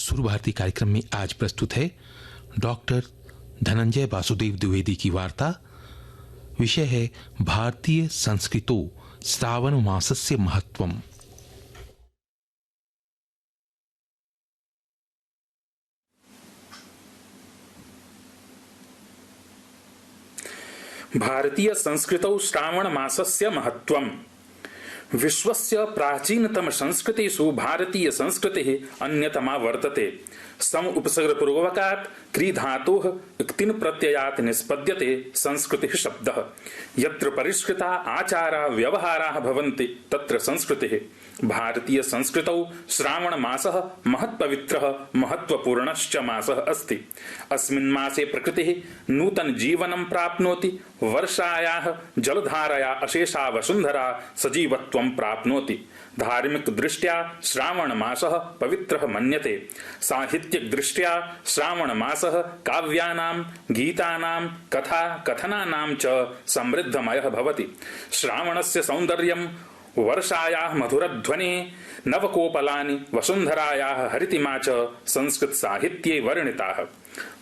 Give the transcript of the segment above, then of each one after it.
सुर भारती कार्यक्रम में आज प्रस्तुत है डॉक्टर धनंजय वासुदेव द्विवेदी की वार्ता। विषय है भारतीय संस्कृतौ श्रावण मासस्य महत्वम्। भारतीय संस्कृतौ श्रावण मासस्य महत्वम्। विश्वस्य प्राचीनतम संस्कृतिषु भारतीय संस्कृतिः अन्यतमा वर्तते। सम उपसर्गपूर्वकात् क्री धातोः क्तिन् प्रत्ययात् निष्पद्यते संस्कृतिः शब्दः। यत्र परिष्कृता आचारा व्यवहाराः भवन्ति तत्र संस्कृतिः। भारतीय संस्कृतौ श्रावण मासः महत्पवित्रः महत्वपूर्णश्च मासः अस्ति। अस्मिन् मासे प्रकृतिः नूतन जीवनं प्राप्नोति। वर्षायाः जलधारया अशेषा वसुन्धरा सजीवत्वं प्राप्नोति। धार्मिक दृष्ट्या श्रावण मासः पवित्रः मन्यते। साहित्यिक दृष्ट्या श्रावण मासः काव्यानां, गीतानां, कथा कथनानां च समृद्धमयः भवति। श्रावणस्य सौन्दर्यं वर्षायाः मधुरध्वनिः, नवकोपलानि, वसुन्धरायाः हरितिमा च संस्कृत साहित्ये वर्णिताः।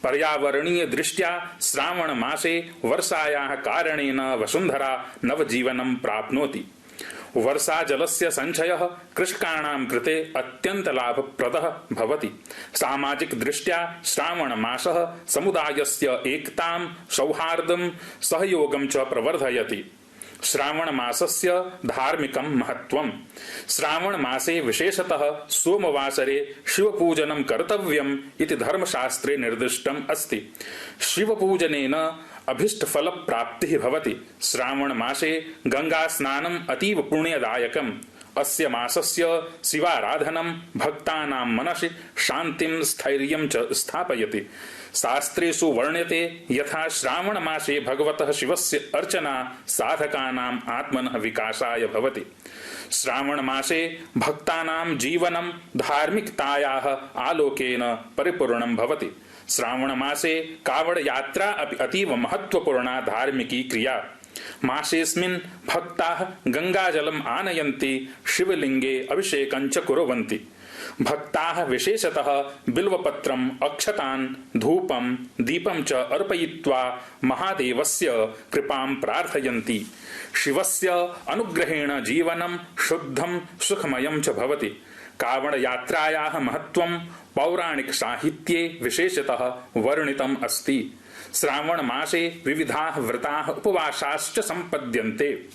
पर्यावरणीय दृष्ट्या श्रावण मासे वर्षायाः कारणेन वसुन्धरा नवजीवनं प्राप्नोति। वर्षा जलस्य संचयः कृषकाणां कृते अत्यन्त लाभप्रदः भवति। सामाजिक दृष्ट्या श्रावण मासः समुदायस्य एकतां, सौहार्दं, सहयोगं च प्रवर्धयति। श्रावण मासस्य धार्मिकं महत्वम्। श्रावण मासे विशेषतः सोमवासरे शिवपूजनं कर्तव्यम् इति धर्मशास्त्रे निर्दिष्टम् अस्ति। शिवपूजनेन अभीष्टफलप्राप्तिः भवति। श्रावण मासे गंगा स्नानम् अतीव पुण्यदायकम्। अस्य मासस्य शिवाराधनं भक्तानां मनसि शान्तिं, स्थैर्यं च स्थापयति। शास्त्रेषु वर्ण्यते यथा श्रावण मासे भगवतः शिवस्य अर्चना साधकानाम् आत्मनः विकासाय भवति। श्रावण मासे भक्तानां जीवनं धार्मिकतायाः आलोकेन परिपूर्णं भवति। श्रावण मासे कावड़ यात्रा अपि अतीव महत्वपूर्णा धार्मिकी क्रिया। मासेऽस्मिन् भक्ताः गंगाजलम् आनयन्ति, शिवलिंगे अभिषेकं च कुर्वन्ति। भक्ताः विशेषतः बिल्वपत्रम्, अक्षतान्, धूपं, दीपं च अर्पयित्वा महादेवस्य कृपां प्रार्थयन्ति। शिवस्य अनुग्रहेण जीवनं शुद्धं सुखमयं च भवति। कावड़ यात्रायाः महत्वं पौराणिक साहित्ये विशेषतः वर्णितम् अस्ति। श्रावण मासे विविधाः व्रताः उपवासाश्च सम्पद्यन्ते।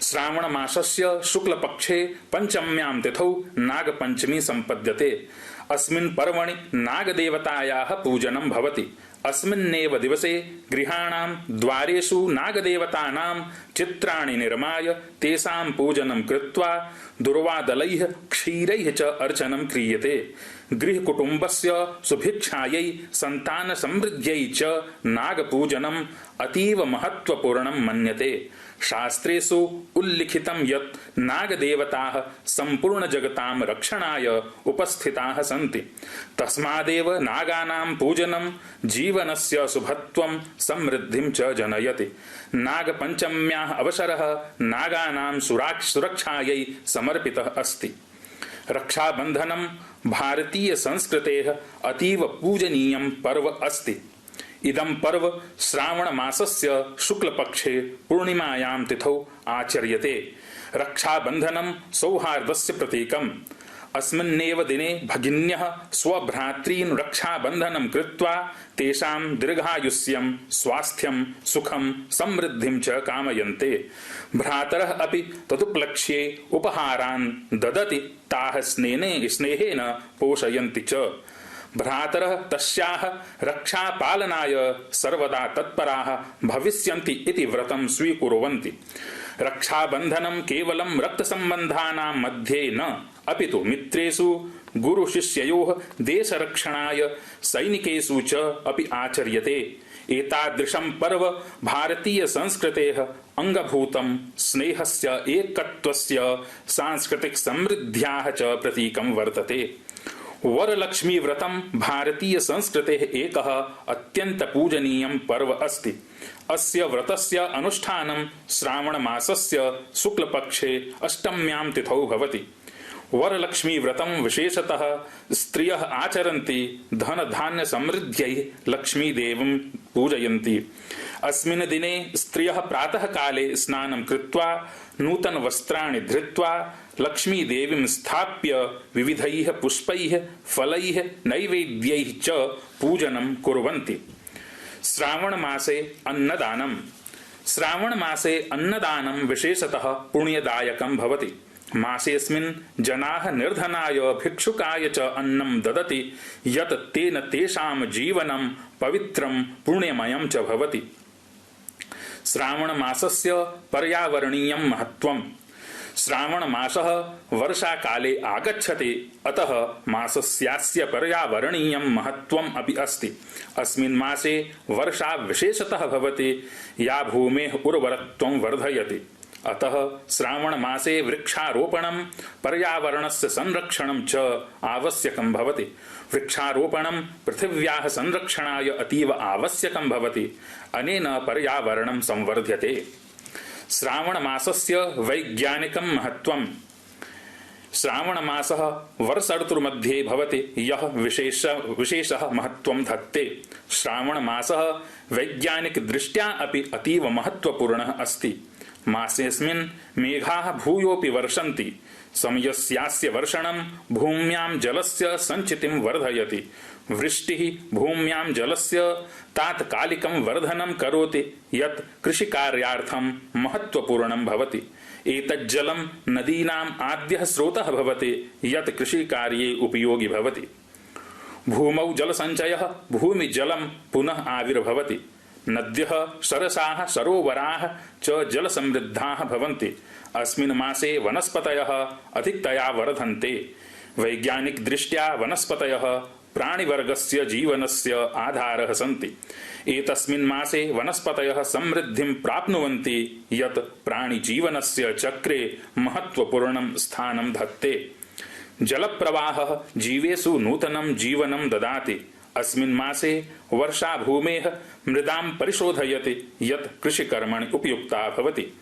श्रावण मासस्य शुक्लपक्षे पंचम्यां तिथौ नागपंचमी सम्पद्यते। अस्मिन् पर्वणि नागदेवतायाः पूजनं भवति। अस्मिन्नेव दिवसे गृहाणां द्वारेषु नागदेवतानां चित्राणि निर्माय तेषां पूजनं कृत्वा दुर्वादलैः, क्षीरैः च अर्चनं क्रियते। गृहकुटुम्बस्य सुभिक्षायै, सन्तान समृद्ध्यै च नागपूजनम् अतीव महत्वपूर्णं मन्यते। शास्त्रेषु उल्लिखितं यत् नागदेवताः सम्पूर्ण जगतां रक्षणाय उपस्थिताः सन्ति। तस्मादेव नागानां पूजनं जीवनस्य शुभत्वं, समृद्धिं च जनयति। नागपञ्चम्याः अवसरः नागानां सुरक्षायै समर्पितः अस्ति। रक्षाबन्धनं भारतीय संस्कृतेः अतीव पूजनीयं पर्व अस्ति। इदं पर्व श्रावण मासस्य शुक्लपक्षे पूर्णिमायां तिथौ आचर्यते। रक्षाबन्धनं सौहार्दस्य प्रतीकम्। अस्मिन्नेव दिने भगिन्यः स्वभ्रातॄन् रक्षाबन्धनं कृत्वा तेषां दीर्घायुष्यं, स्वास्थ्यं, सुखं, समृद्धिं च कामयन्ते। भ्रातरः अपि तदुपलक्ष्ये उपहारान् ददति, ताः स्नेहेन पोषयन्ति च। भ्रातरः तस्याः रक्षापालनाय सर्वदा तत्पराः भविष्यन्ति इति व्रतं स्वीकुर्वन्ति। रक्षाबन्धनं केवलं रक्तसम्बन्धानां मध्ये न, अपितु मित्रेषु, गुरुशिष्ययोः देशरक्षणाय, सैनिकेषु च अपि आचर्यते। एतादृशं पर्व भारतीय संस्कृतेः अंगभूतं स्नेहस्य, एकत्वस्य, सांस्कृतिक समृद्ध्याः च प्रतीकं वर्तते। वरलक्ष्मी व्रतं भारतीय संस्कृतेः एकः अत्यन्त पूजनीयं पर्व अस्ति। अस्य व्रतस्य अनुष्ठानं श्रावण मासस्य शुक्लपक्षे अष्टम्यां तिथौ भवति। वरलक्ष्मी व्रतं विशेषतः स्त्रियः आचरन्ति धन धान्य समृद्ध्यै लक्ष्मी देवीं पूजयन्ति। अस्मिन् दिने स्त्रियः प्रातः काले स्नानं कृत्वा नूतन वस्त्राणि धृत्वा लक्ष्मी देवीं स्थाप्य विविधैः पुष्पैः फलैः नैवेद्यैः च पूजनं कुर्वन्ति। श्रावण मासे अन्नदानम्। श्रावण मासे अन्नदानं विशेषतः पुण्यदायकं भवति। मासेऽस्मिन् जनाः निर्धनाय भिक्षुकाय च अन्नं ददति यत् तेन तेषां जीवनं पवित्रं पुण्यमयं च भवति। श्रावण मासस्य पर्यावरणीयं महत्त्वम्। श्रावण मासः वर्षाकाले आगच्छति, अतः मासस्यास्य पर्यावरणीयं महत्त्वम् अपि अस्ति। अस्मिन् मासे वर्षा विशेषतः भवति, या भूमेः उर्वरत्वं वर्धयति। अतः श्रावण मासे वृक्षारोपणं पर्यावरणस्य संरक्षणं च आवश्यकं भवति। वृक्षारोपणं पृथिव्याः संरक्षणाय अतीव आवश्यकं भवति। अनेन पर्यावरणं संवर्ध्यते। श्रावण मासस्य वैज्ञानिकं महत्त्वम्। श्रावण मासः वर्षऋतुर्मध्ये भवति, यः विशेषः महत्त्वं धत्ते। श्रावण मासः वैज्ञानिकदृष्ट्या अपि अतीव महत्त्वपूर्णः अस्ति। मासेऽस्मिन् मेघाः भूयोऽपि वर्षन्ति। समयस्यास्य वर्षणं भूम्यां जलस्य सञ्चितिं वर्धयति। वृष्टिः भूम्यां जलस्य तात्कालिकं वर्धनं करोति, यत् कृषिकार्यार्थं महत्त्वपूर्णं भवति। एतज्जलं नदीनाम् आद्यः स्रोतः भवति, यत् कृषिकार्ये उपयोगी भवति। भूमौ जलसञ्चयः भूमिजलं पुनः आविर्भवति। नद्यः सरसाः सरोवराः च जलसमृद्धाः भवन्ति। अस्मिन् मासे वनस्पतयः अधिकतया वर्धन्ते। वैज्ञानिकदृष्ट्या वनस्पतयः प्राणिवर्गस्य जीवनस्य आधारः सन्ति। एतस्मिन् मासे वनस्पतयः समृद्धिं प्राप्नुवन्ति, यत् प्राणिजीवनस्य चक्रे महत्त्वपूर्णं स्थानं धत्ते। जलप्रवाहः जीवेषु नूतनं जीवनं ददाति। अस्मिन् मासे वर्षा भूमेः मृदां परिशोधयति, यत् कृषिकर्मणि उपयुक्ता भवति।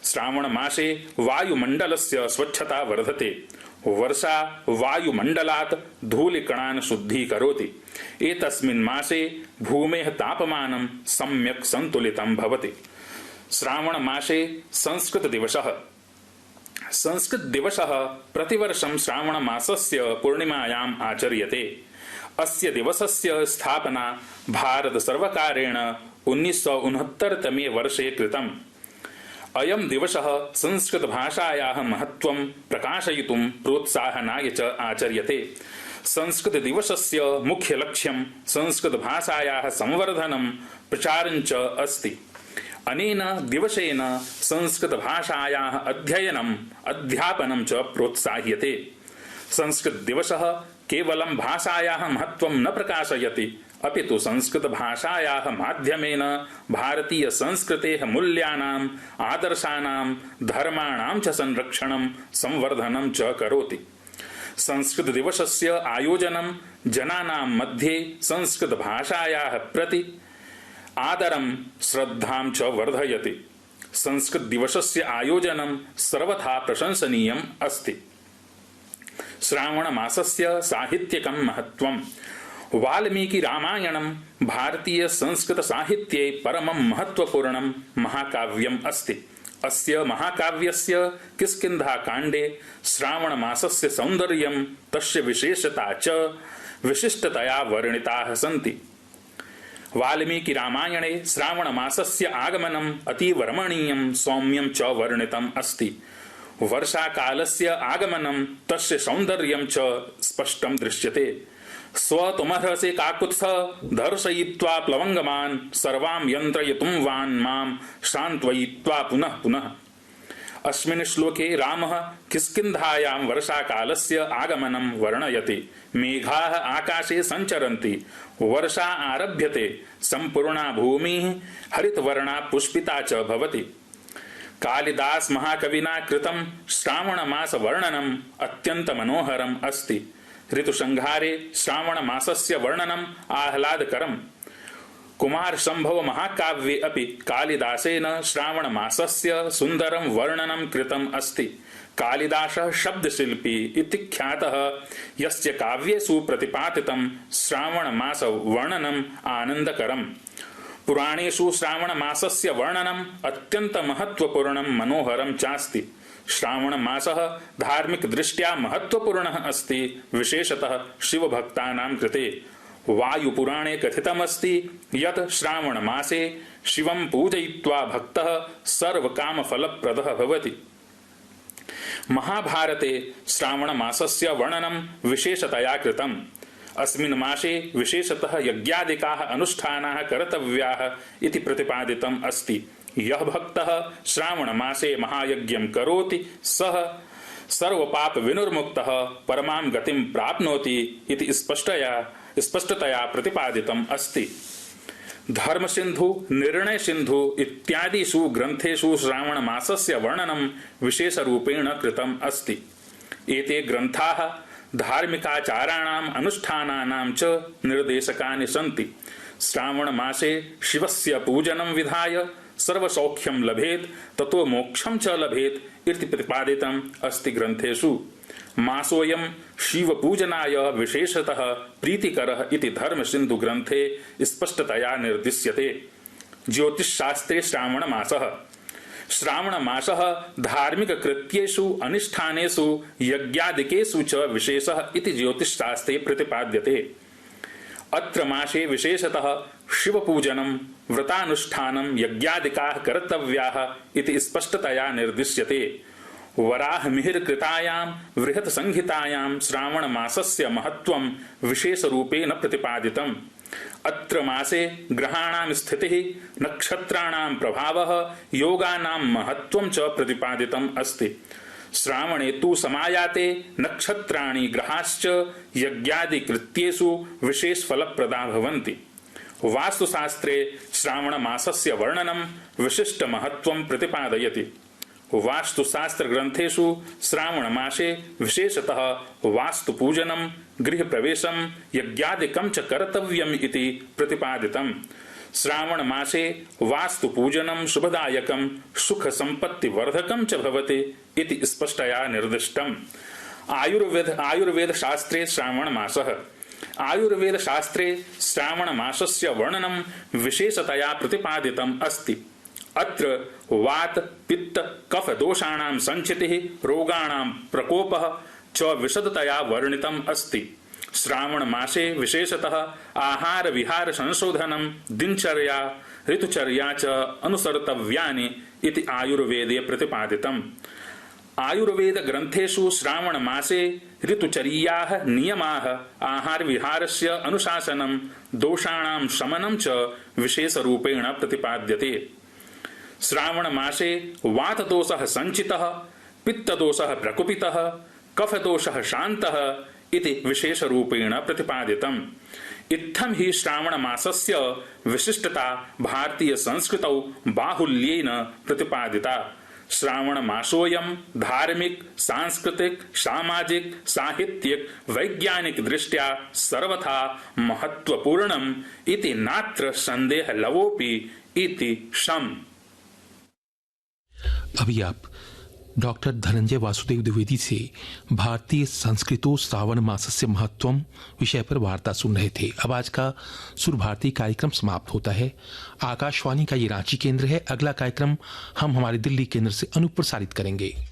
श्रावण मासे वायुमण्डलस्य स्वच्छता वर्धते। वर्षा वायुमण्डलात् धूलिकणान् शुद्धीकरोति। एतस्मिन् मासे भूमेः तापमानं सम्यक् सन्तुलितं भवति। श्रावण मासे संस्कृतदिवसः। संस्कृतदिवसः प्रतिवर्षं श्रावण मासस्य पूर्णिमायाम् आचर्यते। अस्य दिवसस्य स्थापना भारत सर्वकारेण 1969 तमे वर्षे कृतम्। अयं दिवसः संस्कृतभाषायाः महत्त्वं प्रकाशयितुं प्रोत्साहनाय च आचर्यते। संस्कृतदिवसस्य मुख्यलक्ष्यं संस्कृतभाषायाः संवर्धनं प्रचारं च अस्ति। अनेन दिवसेन संस्कृतभाषायाः अध्ययनम् अध्यापनं च प्रोत्साह्यते। संस्कृतदिवसः केवलं भाषायाः महत्त्वं न प्रकाशयति, अपि तु संस्कृतभाषायाः माध्यमेन भारतीयसंस्कृतेः मूल्यानाम् आदर्शानां धर्माणां च संरक्षणं संवर्धनं च करोति। संस्कृतदिवसस्य आयोजनं जनानां मध्ये संस्कृतभाषायाः प्रति आदरं श्रद्धां च वर्धयति। संस्कृतदिवसस्य आयोजनं सर्वथा प्रशंसनीयम् अस्ति। श्रावण मासस्य साहित्यिकं महत्त्वम्। वाल्मीकिरामायणं भारतीय संस्कृत साहित्ये परमं महत्त्वपूर्णं महाकाव्यम् अस्ति। अस्य महाकाव्यस्य किष्किन्धाकाण्डे श्रावण मासस्य सौन्दर्यं तस्य विशेषता च विशिष्टतया वर्णिताः सन्ति। वाल्मीकिरामायणे श्रावण मासस्य आगमनम् अतीव रमणीयं सौम्यं च वर्णितम् अस्ति। वर्षाकालस्य आगमनं तस्य सौन्दर्यं च स्पष्टं दृश्यते। स्वतुमर्हसि काकुत्स्थ दर्शयित्वा प्लवङ्गमान् सर्वां यन्त्रयितुं वान् मां शान्तयित्वा पुनः पुनः। अस्मिन् श्लोके रामः किष्किन्धायां वर्षाकालस्य आगमनं वर्णयति। मेघाः आकाशे सञ्चरन्ति, वर्षा आरभ्यते, सम्पूर्णा भूमिः हरितवर्णा पुष्पिता च भवति। कालिदास महाकविना कृतं श्रावणमास वर्णनम् अत्यन्त मनोहरम् अस्ति। ऋतुसंहारे श्रावण मासस्य वर्णनम् आह्लादकरम्। कुमार संभव महाकाव्ये अपि कालिदासेन श्रावण मासस्य सुंदरं वर्णनं कृतम् अस्ति। कालिदासः शब्दशिल्पी इति ख्यातः, यस्य काव्येषु प्रतिपादितं श्रावण मास वर्णनम् आनन्दकरम्। पुराणेषु श्रावण मासस्य वर्णनम् अत्यन्त महत्वपूर्णं मनोहरं चास्ति। श्रावण मासः धार्मिक दृष्ट्या महत्वपूर्णः अस्ति, विशेषतः शिवभक्तानां कृते। वायुपुराणे कथितमस्ति यत् श्रावण मासे शिवं पूजयित्वा भक्तः सर्वकामफलप्रदः भवति। महाभारते श्रावण मासस्य वर्णनं विशेषतया कृतम्। अस्मिन् मासे विशेषतः यज्ञादिकाः अनुष्ठानाः कर्तव्याः इति प्रतिपादितम् अस्ति। यः भक्तः श्रावण मासे महायज्ञं करोति सः सर्वपाप विनिर्मुक्तः परमां गतिं प्राप्नोति इति स्पष्टतया प्रतिपादितम् अस्ति। धर्मसिन्धु, निर्णयसिन्धु इत्यादिषु ग्रन्थेषु श्रावण मासस्य वर्णनं विशेषरूपेण कृतम् अस्ति। एते ग्रन्थाः धार्मिकाचाराणाम् अनुष्ठानानां च निर्देशकानि सन्ति। श्रावण मासे शिवस्य पूजनं विधाय सर्वसौख्यं लभेत ततो मोक्षं च लभेत इति प्रतिपादितम् अस्ति ग्रन्थेषु। मासोऽयं शिवपूजनाय विशेषतः प्रीतिकरः इति धर्मसिन्धु ग्रन्थे स्पष्टतया निर्दिश्यते। ज्योतिषशास्त्रे श्रावण मासः धार्मिककृत्येषु अनुष्ठानेषु यज्ञादिकेषु च विशेषः इति ज्योतिषशास्त्रे प्रतिपाद्यते। अत्र मासे विशेषतः शिवपूजनं, व्रतानुष्ठानं, यज्ञादिकाः कर्तव्याः इति स्पष्टतया निर्दिश्यते। वराहमिहिरकृतायां बृहत्संहितायां श्रावण मासस्य महत्त्वं विशेषरूपेण प्रतिपादितम्। अत्र मासे ग्रहाणां स्थितिः, नक्षत्राणां प्रभावः, योगानां महत्त्वं च प्रतिपादितम् अस्ति। श्रावणे तु समायाते नक्षत्राणि ग्रहाश्च यज्ञादिकृत्येषु विशेषफलप्रदा भवन्ति। वास्तुशास्त्रे श्रावण मासस्य वर्णनं विशिष्टमहत्त्वं प्रतिपादयति। वास्तुशास्त्रग्रन्थेषु श्रावण मासे विशेषतः वास्तुपूजनं, गृहप्रवेशं, यज्ञादिकं च कर्तव्यम् इति प्रतिपादितम्। श्रावण मासे वास्तुपूजनं शुभदायकं, सुखसम्पत्तिवर्धकं च भवति इति स्पष्टतया निर्दिष्टम्। आयुर्वेदशास्त्रे श्रावण मासः आयुर्वेदशास्त्रे श्रावण मासस्य वर्णनं विशेषतया प्रतिपादितम् अस्ति। अत्र वात, पित्त, कफ दोषाणां संचितिः, रोगाणां प्रकोपः च विशदतया वर्णितम् अस्ति। श्रावण मासे विशेषतः आहार विहार संशोधनं, दिनचर्या, ऋतुचर्या च अनुसर्तव्यानि इति आयुर्वेदे प्रतिपादितम्। आयुर्वेद ग्रन्थेषु श्रावण मासे ऋतुचर्याः नियमाः, आहार विहारस्य अनुशासनं, दोषाणां शमनं च विशेषरूपेण प्रतिपाद्यते। श्रावण मासे वातदोषः संचितः, पित्तदोषः प्रकुपितः, कफदोषः शान्तः इति विशेषरूपेण प्रतिपादितम्। इत्थं हि श्रावण मासस्य विशिष्टता भारतीय संस्कृतौ बाहुल्येन प्रतिपादिता। श्रावण मासोऽयं धार्मिक, सांस्कृतिक, सामाजिक, साहित्यिक, वैज्ञानिक दृष्ट्या सर्वथा महत्वपूर्णम् इति नात्र संदेह लवोपि इति शम्। अभी आप डॉक्टर धनंजय वासुदेव द्विवेदी से भारतीय संस्कृतो श्रावण मासस्य महत्वम विषय पर वार्ता सुन रहे थे। अब आज का सुर भारती कार्यक्रम समाप्त होता है। आकाशवाणी का ये रांची केंद्र है। अगला कार्यक्रम हम हमारे दिल्ली केंद्र से अनुप्रसारित करेंगे।